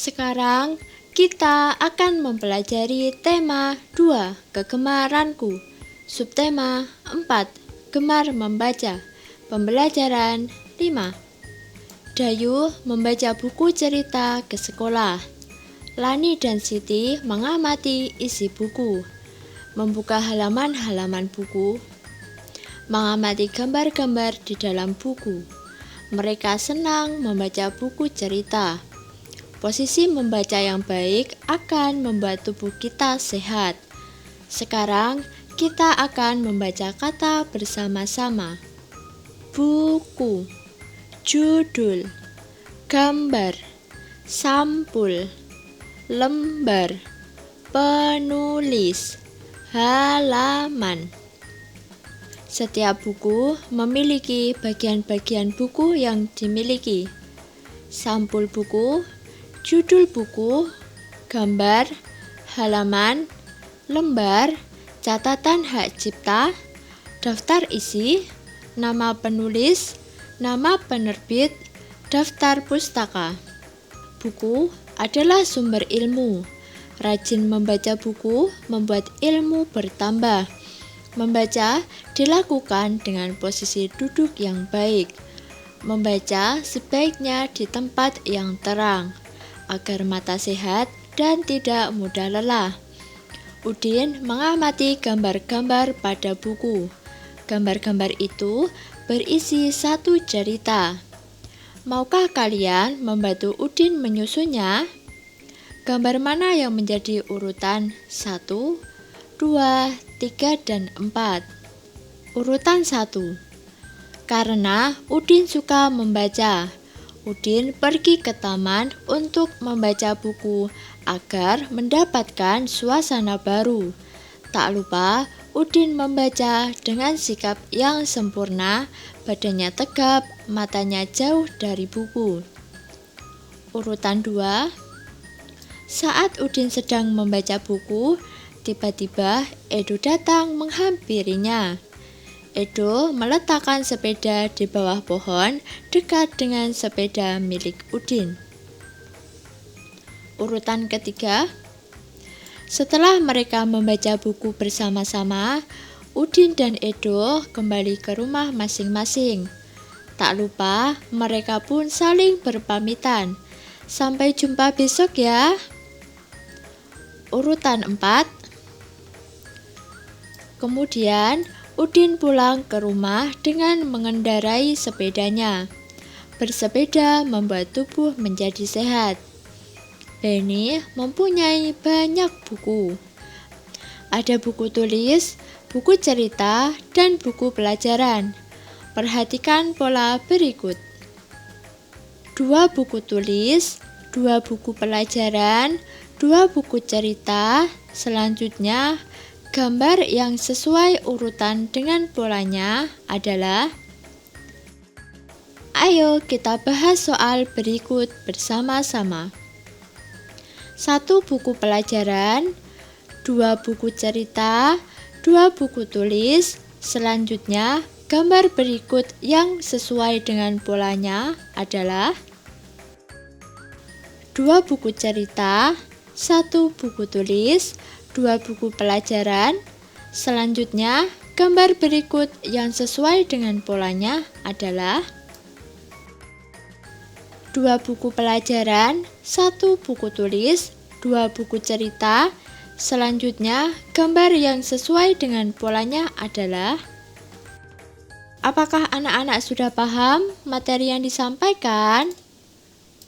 Sekarang kita akan mempelajari tema 2, kegemaranku. Subtema 4, gemar membaca. Pembelajaran 5. Dayu membaca buku cerita ke sekolah. Lani dan Siti mengamati isi buku, membuka halaman-halaman buku, mengamati gambar-gambar di dalam buku. Mereka senang membaca buku cerita. Posisi membaca yang baik akan membuat tubuh kita sehat. Sekarang kita akan membaca kata bersama-sama. Buku, judul, gambar, sampul, lembar, penulis, halaman. Setiap buku memiliki bagian-bagian buku yang dimiliki. Sampul buku, judul buku, gambar, halaman, lembar, catatan hak cipta, daftar isi, nama penulis, nama penerbit, daftar pustaka. Buku adalah sumber ilmu. Rajin membaca buku membuat ilmu bertambah. Membaca dilakukan dengan posisi duduk yang baik. Membaca sebaiknya di tempat yang terang, agar mata sehat dan tidak mudah lelah. Udin mengamati gambar-gambar pada buku. Gambar-gambar itu berisi satu cerita. Maukah kalian membantu Udin menyusunnya? Gambar mana yang menjadi urutan 1, 2, 3, dan 4? Urutan 1. Karena Udin suka membaca, Udin pergi ke taman untuk membaca buku agar mendapatkan suasana baru. Tak lupa, Udin membaca dengan sikap yang sempurna, badannya tegap, matanya jauh dari buku. Urutan 2. Saat Udin sedang membaca buku, tiba-tiba Edo datang menghampirinya. Edo meletakkan sepeda di bawah pohon dekat dengan sepeda milik Udin. Urutan ketiga. Setelah mereka membaca buku bersama-sama, Udin dan Edo kembali ke rumah masing-masing. Tak lupa, mereka pun saling berpamitan. Sampai jumpa besok ya. Urutan 4. Kemudian, Udin pulang ke rumah dengan mengendarai sepedanya. Bersepeda membuat tubuh menjadi sehat. Beni mempunyai banyak buku. Ada buku tulis, buku cerita, dan buku pelajaran. Perhatikan pola berikut. 2 buku tulis, 2 buku pelajaran, 2 buku cerita, selanjutnya gambar yang sesuai urutan dengan polanya adalah. Ayo kita bahas soal berikut bersama-sama. 1 buku pelajaran, 2 buku cerita, 2 buku tulis, selanjutnya gambar berikut yang sesuai dengan polanya adalah 2 buku cerita, 1 buku tulis, 2 buku pelajaran, selanjutnya gambar berikut yang sesuai dengan polanya adalah 2 buku pelajaran, 1 buku tulis, 2 buku cerita, selanjutnya gambar yang sesuai dengan polanya adalah. Apakah anak-anak sudah paham materi yang disampaikan?